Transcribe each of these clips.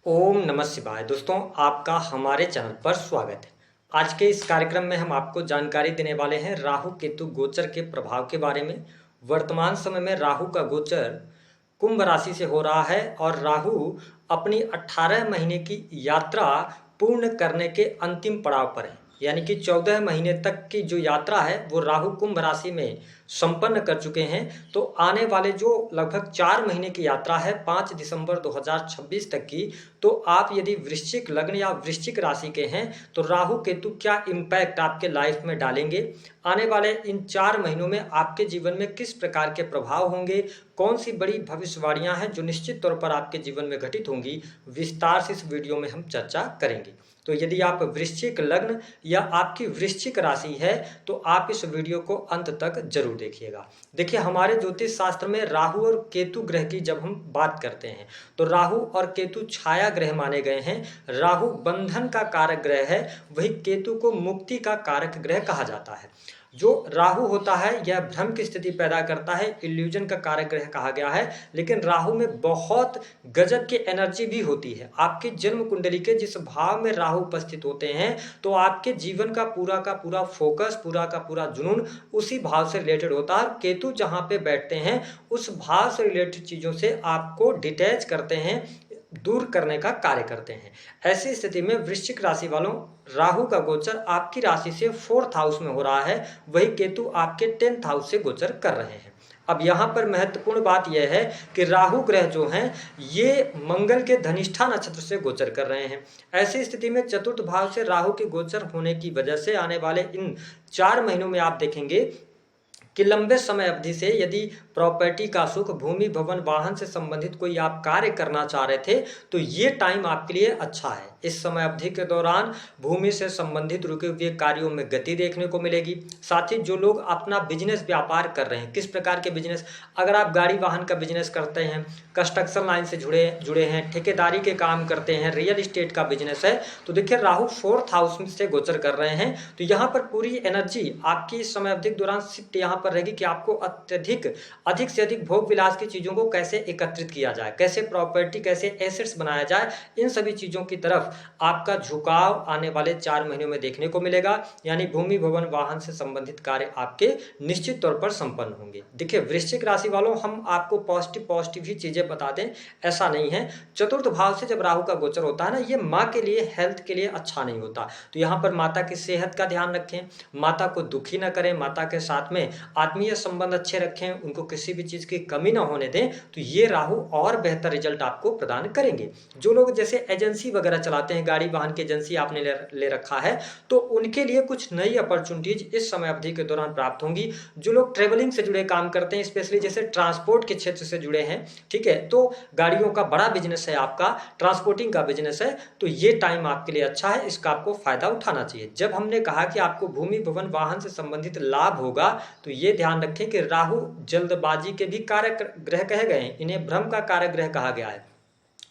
ओम नमः शिवाय। दोस्तों, आपका हमारे चैनल पर स्वागत है। आज के इस कार्यक्रम में हम आपको जानकारी देने वाले हैं राहु केतु गोचर के प्रभाव के बारे में। वर्तमान समय में राहु का गोचर कुंभ राशि से हो रहा है और राहु अपनी 18 महीने की यात्रा पूर्ण करने के अंतिम पड़ाव पर है। यानी कि 14 महीने तक की जो यात्रा है वो राहु कुंभ राशि में संपन्न कर चुके हैं। तो आने वाले जो लगभग 4 महीने की यात्रा है 5 दिसंबर 2026 तक की, तो आप यदि वृश्चिक लग्न या वृश्चिक राशि के हैं तो राहु केतु क्या इम्पैक्ट आपके लाइफ में डालेंगे, आने वाले इन 4 महीनों में आपके जीवन में किस प्रकार के प्रभाव होंगे, कौन सी बड़ी भविष्यवाणियां हैं जो निश्चित तौर पर आपके जीवन में घटित होंगी, विस्तार से इस वीडियो में हम चर्चा करेंगे। तो यदि आप वृश्चिक लग्न या आपकी वृश्चिक राशि है तो आप इस वीडियो को अंत तक जरूर देखिएगा। देखिए, हमारे ज्योतिष शास्त्र में राहु और केतु ग्रह की जब हम बात करते हैं तो राहु और केतु छाया ग्रह माने गए हैं। राहु बंधन का कारक ग्रह है, वही केतु को मुक्ति का कारक ग्रह कहा जाता है। जो राहु होता है यह भ्रम की स्थिति पैदा करता है, इल्यूजन का कारक ग्रह कहा गया है। लेकिन राहु में बहुत गजब की एनर्जी भी होती है। आपकी जन्म कुंडली के जिस भाव में राहु उपस्थित होते हैं तो आपके जीवन का पूरा फोकस, पूरा का पूरा जुनून उसी भाव से रिलेटेड होता है। केतु जहां पे बैठते हैं उस भाव से रिलेटेड चीजों से आपको डिटैच करते हैं, दूर करने का कार्य करते हैं। ऐसी स्थिति में वृश्चिक राशि वालों, राहु का गोचर आपकी राशि से 4th हाउस में हो रहा है, वही केतु आपके 10th हाउस से गोचर कर रहे हैं। अब यहाँ पर महत्वपूर्ण बात यह है कि राहु ग्रह जो हैं ये मंगल के धनिष्ठा नक्षत्र से गोचर कर रहे हैं। ऐसी स्थिति में चतुर्थ भाव से राहु के गोचर होने की वजह से आने वाले इन 4 महीनों में आप देखेंगे कि लंबे समय अवधि से यदि प्रॉपर्टी का सुख, भूमि, भवन, वाहन से संबंधित कोई आप कार्य करना चाह रहे थे तो ये टाइम आपके लिए अच्छा है। इस समय अवधि के दौरान भूमि से संबंधित रुके हुए कार्यों में गति देखने को मिलेगी। साथ ही जो लोग अपना बिजनेस व्यापार कर रहे हैं, किस प्रकार के बिजनेस, अगर आप गाड़ी वाहन का बिजनेस करते हैं, कंस्ट्रक्शन लाइन से जुड़े हैं, ठेकेदारी के काम करते हैं, रियल एस्टेट का बिजनेस है, तो देखिए राहु 4th हाउस से गोचर कर रहे हैं। तो यहाँ पर पूरी एनर्जी आपकी इस समय अवधि के दौरान शिफ्ट यहाँ पर रहेगी कि आपको अधिक से अधिक भोग विलास की चीजों को कैसे एकत्रित किया जाए, कैसे प्रॉपर्टी, कैसे एसेट्स बनाया जाए, इन सभी चीजों की तरफ आपका झुकाव आने वाले 4 महीनों में देखने को मिलेगा। यानी भूमि, भवन, वाहन से संबंधित कार्य आपके निश्चित तौर पर संपन्न होंगे। देखिए, वृश्चिक राशि वालों, हम आपको पॉजिटिव ही चीजें बता दें ऐसा नहीं है। चतुर्थ भाव से जब राहु का गोचर होता है ना, ये माँ के लिए, हेल्थ के लिए अच्छा नहीं होता। तो यहाँ पर माता की सेहत का ध्यान रखें, माता को दुखी न करें, माता के साथ में आत्मीय संबंध अच्छे रखें, उनको किसी भी चीज की कमी ना होने दें, तो ये राहु और बेहतर रिजल्ट आपको प्रदान करेंगे। जो लोग जैसे एजेंसी वगैरह चलाते हैं, गाड़ी वाहन की एजेंसी आपने ले रखा है, तो उनके लिए कुछ नई अपॉर्चुनिटीज इस समय अवधि के दौरान प्राप्त होंगी। जो लोग ट्रेवलिंग से जुड़े काम करते हैं, स्पेशली जैसे ट्रांसपोर्ट के क्षेत्र से जुड़े हैं, ठीक है, तो गाड़ियों का बड़ा बिजनेस है, आपका ट्रांसपोर्टिंग का बिजनेस है, तो ये टाइम आपके लिए अच्छा है, इसका आपको फायदा उठाना चाहिए। जब हमने कहा कि आपको भूमि, भवन, वाहन से संबंधित लाभ होगा, तो ये ध्यान रखें कि राहु जल्दबाजी के भी कारक ग्रह कहे गए हैं, इन्हें भ्रम का कारक ग्रह कहा गया है।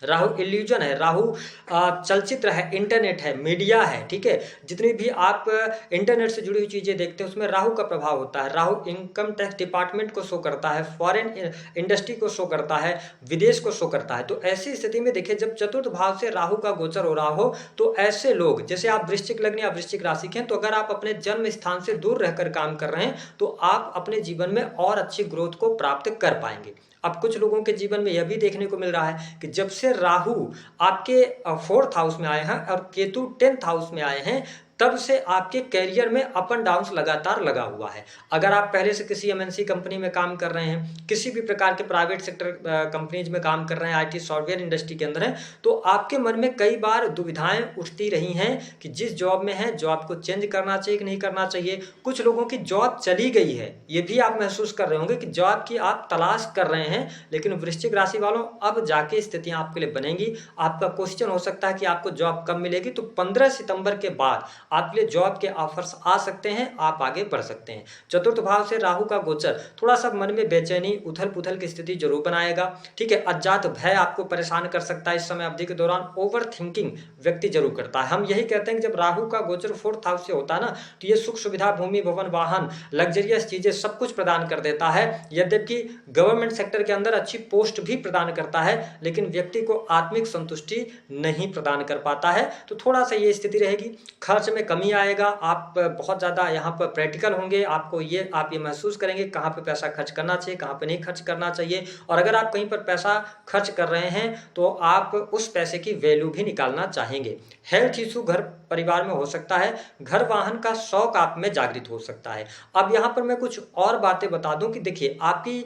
राहु इल्यूजन है, राहु चलचित्र है, इंटरनेट है, मीडिया है, ठीक है, जितनी भी आप इंटरनेट से जुड़ी हुई चीजें देखते हैं उसमें राहु का प्रभाव होता है। राहु इनकम टैक्स डिपार्टमेंट को शो करता है, फॉरेन इंडस्ट्री को शो करता है, विदेश को शो करता है। तो ऐसी स्थिति में देखिए, जब चतुर्थ भाव से राहु का गोचर हो रहा हो तो ऐसे लोग, जैसे आप वृश्चिक लग्न या वृश्चिक राशि के हैं, तो अगर आप अपने जन्म स्थान से दूर रहकर काम कर रहे हैं तो आप अपने जीवन में और अच्छी ग्रोथ को प्राप्त कर पाएंगे। अब कुछ लोगों के जीवन में यह भी देखने को मिल रहा है कि जब से राहु आपके 4th हाउस में आए हैं और केतु 10th हाउस में आए हैं, तब से आपके कैरियर में अप एंड डाउन लगातार लगा हुआ है। अगर आप पहले से किसी एमएनसी कंपनी में काम कर रहे हैं, किसी भी प्रकार के प्राइवेट सेक्टर कंपनीज में काम कर रहे हैं, आईटी सॉफ्टवेयर इंडस्ट्री के अंदर हैं, तो आपके मन में कई बार दुविधाएं उठती रही हैं कि जिस जॉब में है जॉब को चेंज करना चाहिए कि नहीं करना चाहिए। कुछ लोगों की जॉब चली गई है, ये भी आप महसूस कर रहे होंगे कि जॉब की आप तलाश कर रहे हैं, लेकिन वृश्चिक राशि वालों अब जाके स्थितियां आपके लिए बनेंगी। आपका क्वेश्चन हो सकता है कि आपको जॉब कब मिलेगी, तो 15 सितंबर के बाद आपके लिए जॉब के ऑफर्स आ सकते हैं, आप आगे बढ़ सकते हैं। चतुर्थ भाव से राहु का गोचर थोड़ा सा मन में बेचैनी, उथल पुथल की स्थिति जरूर बनाएगा। ठीक है, अज्ञात भय आपको परेशान कर सकता है। इस समय अवधि के दौरान ओवर थिंकिंग व्यक्ति जरूर करता है। हम यही कहते हैं कि जब राहु का गोचर फोर्थ हाउस से होता है ना, तो ये सुख सुविधा, भूमि, भवन, वाहन, लग्जरियस चीजें सब कुछ प्रदान कर देता है। यद्यपि गवर्नमेंट सेक्टर के अंदर अच्छी पोस्ट भी प्रदान करता है, लेकिन व्यक्ति को आत्मिक संतुष्टि नहीं प्रदान कर पाता है। तो थोड़ा सा ये स्थिति रहेगी। खर्च में कमी आएगा, आप बहुत ज्यादा यहाँ पर प्रैक्टिकल होंगे, आपको आप ये महसूस करेंगे कहाँ पे पैसा खर्च करना चाहिए, कहाँ पे नहीं खर्च करना चाहिए। और अगर आप कहीं पर पैसा खर्च कर रहे हैं तो आप उस पैसे की वैल्यू भी निकालना चाहेंगे। हेल्थ इशू घर परिवार में हो सकता है। घर वाहन का शौक आप में जागृत हो सकता है। अब यहाँ पर मैं कुछ और बातें बता दूं कि देखिए, आपकी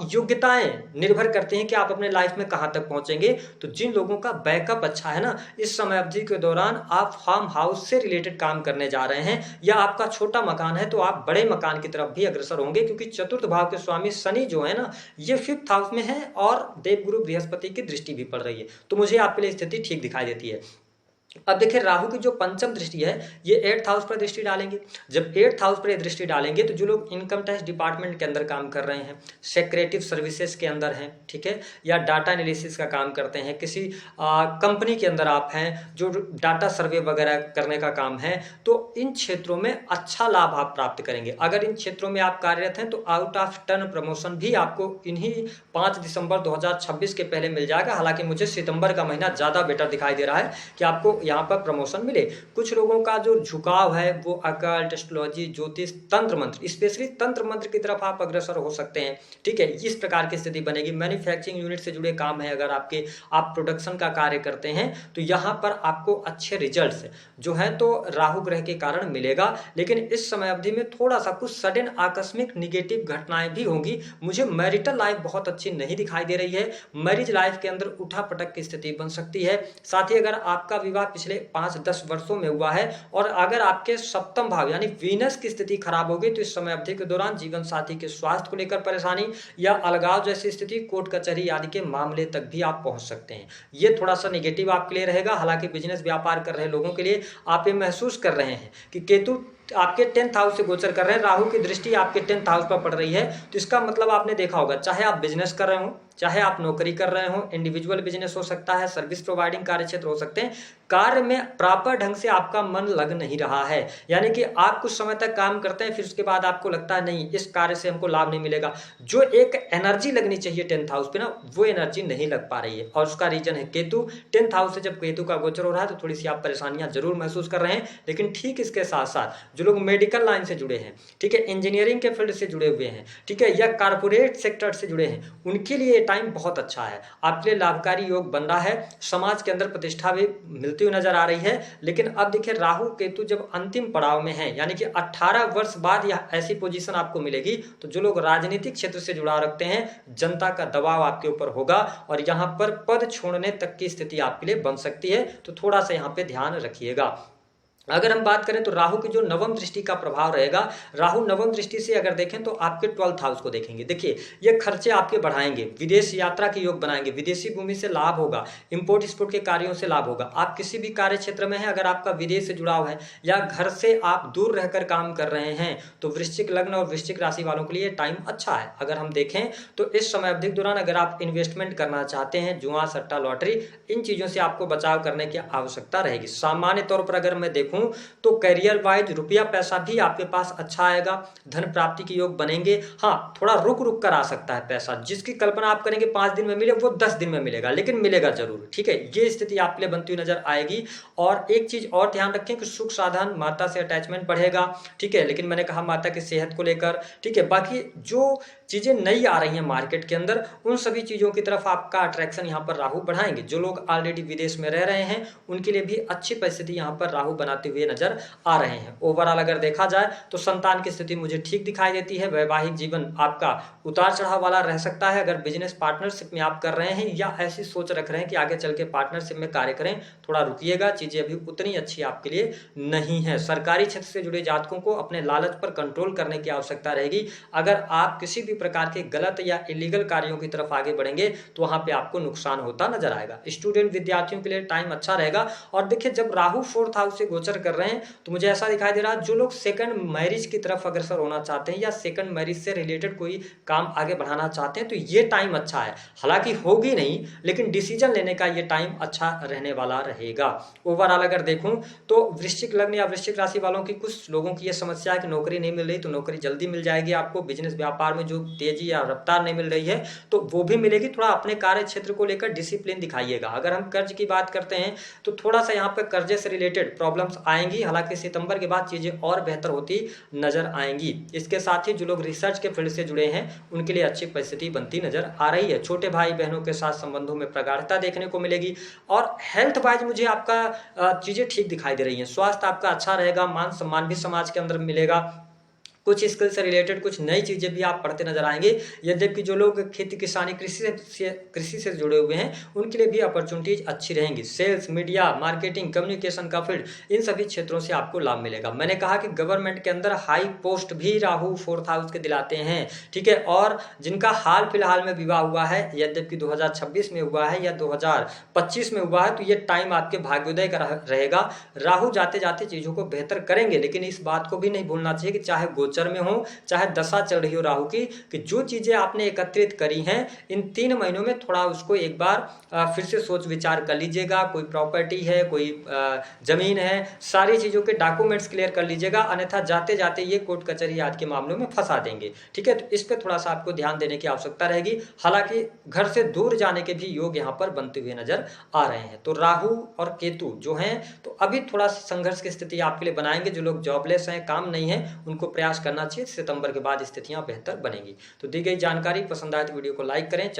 योग्यताएं निर्भर करती हैं कि आप अपने लाइफ में कहां तक पहुंचेंगे। तो जिन लोगों का बैकअप अच्छा है ना, इस समय अवधि के दौरान आप फार्म हाउस से रिलेटेड काम करने जा रहे हैं, या आपका छोटा मकान है तो आप बड़े मकान की तरफ भी अग्रसर होंगे, क्योंकि चतुर्थ भाव के स्वामी शनि जो है ना, ये फिफ्थ हाउस में है और देवगुरु बृहस्पति की दृष्टि भी पड़ रही है। तो मुझे आपके लिए स्थिति ठीक दिखाई देती है। अब देखिए, राहु की जो पंचम दृष्टि है ये 8th हाउस पर दृष्टि डालेंगे। जब 8th हाउस पर दृष्टि डालेंगे तो जो लोग इनकम टैक्स डिपार्टमेंट के अंदर काम कर रहे हैं, सेक्रेटिव सर्विसेज के अंदर हैं, ठीक है, या डाटा एनालिसिस का काम करते हैं, किसी कंपनी के अंदर आप हैं जो डाटा सर्वे वगैरह करने का काम है, तो इन क्षेत्रों में अच्छा लाभ आप प्राप्त करेंगे। अगर इन क्षेत्रों में आप कार्यरत हैं तो आउट ऑफ टर्न प्रमोशन भी आपको इन्हीं 5 दिसंबर 2026 के पहले मिल जाएगा। हालांकि मुझे सितंबर का महीना ज़्यादा बेटर दिखाई दे रहा है कि आपको यहाँ पर प्रमोशन मिले। कुछ लोगों का जो झुकाव है वो अकल्ट, एस्ट्रोलॉजी, ज्योतिष, तंत्र मंत्र, स्पेशली तंत्र मंत्र की तरफ आप अग्रसर हो सकते हैं। ठीक है, इस प्रकार की स्थिति बनेगी। मैन्युफैक्चरिंग यूनिट से जुड़े काम है, अगर आप प्रोडक्शन का कार्य करते हैं तो यहाँ पर आपको अच्छे रिजल्ट्स जो है तो राहु ग्रह के कारण मिलेगा। लेकिन इस समय अवधि में थोड़ा सा कुछ सडन आकस्मिक निगेटिव घटनाएं भी होंगी। मुझे मैरिटल लाइफ बहुत अच्छी नहीं दिखाई दे रही है। मैरिज लाइफ के अंदर उठा पटक की स्थिति बन सकती है। साथ ही अगर आपका विवाह पिछले 5-10 वर्षों में हुआ है और अगर आपके सप्तम भाव यानी वीनस की स्थिति खराब होगी तो इस समय अवधि के दौरान जीवन साथी के स्वास्थ्य को लेकर परेशानी या अलगाव जैसी स्थिति, कोर्ट कचहरी आदि के मामले तक भी आप पहुंच सकते हैं। ये थोड़ा सा नेगेटिव आपके लिए रहेगा। हालांकि बिजनेस व्यापार कर रहे लोगों के लिए आप ये महसूस कर रहे हैं कि केतु आपके 10th हाउस से गोचर कर रहे हैं, राहु की दृष्टि आपके 10th हाउस पर पड़ रही है। तो इसका मतलब आपने देखा होगा, चाहे आप बिजनेस कर रहे हो, चाहे आप नौकरी कर रहे हो, इंडिविजुअल बिजनेस हो सकता है, सर्विस प्रोवाइडिंग कार्य क्षेत्र हो सकते हैं, कार्य में प्रॉपर ढंग से आपका मन लग नहीं रहा है। यानी कि आप कुछ समय तक काम करते हैं, फिर उसके बाद आपको लगता है नहीं, इस कार्य से हमको लाभ नहीं मिलेगा। जो एक एनर्जी लगनी चाहिए 10th हाउस पे ना, वो एनर्जी नहीं लग पा रही है। और उसका रीजन है केतु। 10th हाउस से जब केतु का गोचर हो रहा है तो थोड़ी सी आप परेशानियां जरूर महसूस कर रहे हैं। लेकिन ठीक इसके साथ साथ जो लोग मेडिकल लाइन से जुड़े हैं, ठीक है, इंजीनियरिंग के फील्ड से जुड़े हुए हैं, ठीक है, या कारपोरेट सेक्टर से जुड़े हैं, उनके लिए ये टाइम बहुत अच्छा है। आपके लिए लाभकारी योग बन रहा है। समाज के अंदर प्रतिष्ठा भी मिलती हुई नजर आ रही है। लेकिन अब देखिए, राहु केतु जब अंतिम पड़ाव में है, यानी कि 18 वर्ष बाद यह ऐसी पोजीशन आपको मिलेगी, तो जो लोग राजनीतिक क्षेत्र से जुड़ा रखते हैं, जनता का दबाव आपके ऊपर होगा और यहां पर पद छोड़ने तक की स्थिति आपके लिए बन सकती है। तो थोड़ा सा यहां पे ध्यान रखिएगा। अगर हम बात करें तो राहु की जो नवम दृष्टि का प्रभाव रहेगा, राहु नवम दृष्टि से अगर देखें तो आपके 12th हाउस को देखेंगे। देखिए, ये खर्चे आपके बढ़ाएंगे, विदेश यात्रा के योग बनाएंगे, विदेशी भूमि से लाभ होगा, इंपोर्ट एक्सपोर्ट के कार्यों से लाभ होगा। आप किसी भी कार्य क्षेत्र में हैं, अगर आपका विदेश से जुड़ाव है या घर से आप दूर रहकर काम कर रहे हैं, तो वृश्चिक लग्न और वृश्चिक राशि वालों के लिए टाइम अच्छा है। अगर हम देखें तो इस समय अवधि के दौरान अगर आप इन्वेस्टमेंट करना चाहते हैं, जुआ, सट्टा, लॉटरी, इन चीजों से आपको बचाव करने की आवश्यकता रहेगी। सामान्य तौर पर अगर मैं देखूं तो करियर वाइज रुपया पैसा भी आपके पास अच्छा आएगा, धन प्राप्ति के योग बनेंगे। हाँ, थोड़ा रुक रुक कर आ सकता है पैसा, जिसकी कल्पना आप करेंगे 5 दिन में मिले, वो 10 दिन में मिलेगा, लेकिन मिलेगा जरूर। ठीक है, ये स्थिति आपके लिए बनती हुई नजर आएगी। और एक चीज और ध्यान रखें कि सुख साधन, माता से अटैचमेंट बढ़ेगा। ठीक है, लेकिन मैंने कहा माता की सेहत को लेकर, ठीक है, बाकी जो चीजें नई आ रही हैं मार्केट के अंदर, उन सभी चीजों की तरफ आपका अट्रैक्शन यहाँ पर राहु बढ़ाएंगे। जो लोग ऑलरेडी विदेश में रह रहे हैं उनके लिए भी अच्छी परिस्थिति यहाँ पर राहु बनाते हुए नजर आ रहे हैं। ओवरऑल अगर देखा जाए तो संतान की स्थिति मुझे ठीक दिखाई देती है। वैवाहिक जीवन आपका उतार चढ़ाव वाला रह सकता है। अगर बिजनेस पार्टनरशिप में आप कर रहे हैं या ऐसी सोच रख रहे हैं कि आगे चल के पार्टनरशिप में कार्य करें, थोड़ा रुकिएगा, चीजें अभी उतनी अच्छी आपके लिए नहीं है। सरकारी क्षेत्र से जुड़े जातकों को अपने लालच पर कंट्रोल करने की आवश्यकता रहेगी। अगर आप किसी भी प्रकार के गलत या इलीगल कार्यों की तरफ आगे बढ़ेंगे तो वहां पे आपको नुकसान होता नजर आएगा। स्टूडेंट विद्यार्थियों के लिए टाइम अच्छा रहेगा। और देखिए, जब राहु 4th हाउस से गोचर कर रहे हैं तो मुझे ऐसा दिखाई दे रहा है जो लोग सेकंड मैरिज की तरफ अग्रसर होना चाहते हैं या सेकंड मैरिज से रिलेटेड कोई काम आगे बढ़ाना चाहते हैं तो ये टाइम अच्छा है। हालांकि होगी नहीं, लेकिन डिसीजन लेने का ये टाइम अच्छा रहने वाला रहेगा। ओवरऑल अगर देखूं तो वृश्चिक लग्न या वृश्चिक राशि वालों की, कुछ लोगों की ये समस्या है कि नौकरी नहीं मिल रही, तो नौकरी जल्दी मिल जाएगी आपको। बिजनेस व्यापार में जो तेजी या रफ्तार नहीं मिल रही है तो वो भी मिलेगी। थोड़ा अपने कार्य क्षेत्र को लेकर डिसिप्लिन दिखाइएगा। अगर हम कर्ज की बात करते हैं तो थोड़ा सा यहाँ पर कर्जे से रिलेटेड प्रॉब्लम्स आएंगी। हालांकि सितंबर के बाद चीजें और बेहतर होती नजर आएंगी। इसके साथ ही जो लोग रिसर्च के फील्ड से जुड़े हैं उनके लिए अच्छी परिस्थिति बनती नजर आ रही है। छोटे भाई बहनों के साथ संबंधों में प्रगाढ़ता देखने को मिलेगी। और हेल्थ वाइज मुझे आपका चीजें ठीक दिखाई दे रही हैं। स्वास्थ्य आपका अच्छा रहेगा, मान सम्मान भी समाज के अंदर मिलेगा। कुछ स्किल से रिलेटेड कुछ नई चीजें भी आप पढ़ते नजर आएंगे। यद्यपि जो लोग खेती किसानी कृषि से जुड़े हुए हैं उनके लिए भी अपॉर्चुनिटीज अच्छी रहेंगी। सेल्स, मीडिया, मार्केटिंग, कम्युनिकेशन का फील्ड, इन सभी क्षेत्रों से आपको लाभ मिलेगा। मैंने कहा कि गवर्नमेंट के अंदर हाई पोस्ट भी राहु 4th हाउस के दिलाते हैं, ठीक है। और जिनका हाल फिलहाल में विवाह हुआ है, यद्यपि 2026 में हुआ है या 2025 में हुआ है, तो ये टाइम आपके भाग्योदय का रहेगा। राहु जाते जाते चीजों को बेहतर करेंगे, लेकिन इस बात को भी नहीं भूलना चाहिए कि चाहे गोचर में हो चाहे दशा चल रही हो राहु की, कि जो चीजें आपने एकत्रित करी हैं इन 3 महीनों में थोड़ा उसको एक बार फिर से सोच विचार कर लीजिएगा। कोई प्रॉपर्टी है, कोई जमीन है, सारी चीजों के डॉक्यूमेंट्स क्लियर कर लीजिएगा, अन्यथा जाते जाते ये कोर्ट कचहरी आदि के मामलों में फंसा देंगे, ठीक है। तो इस पे थोड़ा सा आपको ध्यान देने की आवश्यकता रहेगी। हालांकि घर से दूर जाने के भी योग यहाँ पर बनते हुए नजर आ रहे हैं। तो राहु और केतु जो हैं तो अभी थोड़ा संघर्ष की स्थिति आपके लिए बनाएंगे। जो लोग जॉबलेस हैं, काम नहीं है, उनको प्रयास करना चाहिए। सितंबर के बाद स्थितियां बेहतर बनेंगी। तो दी गई जानकारी पसंद आए तो वीडियो को लाइक करें, चैनल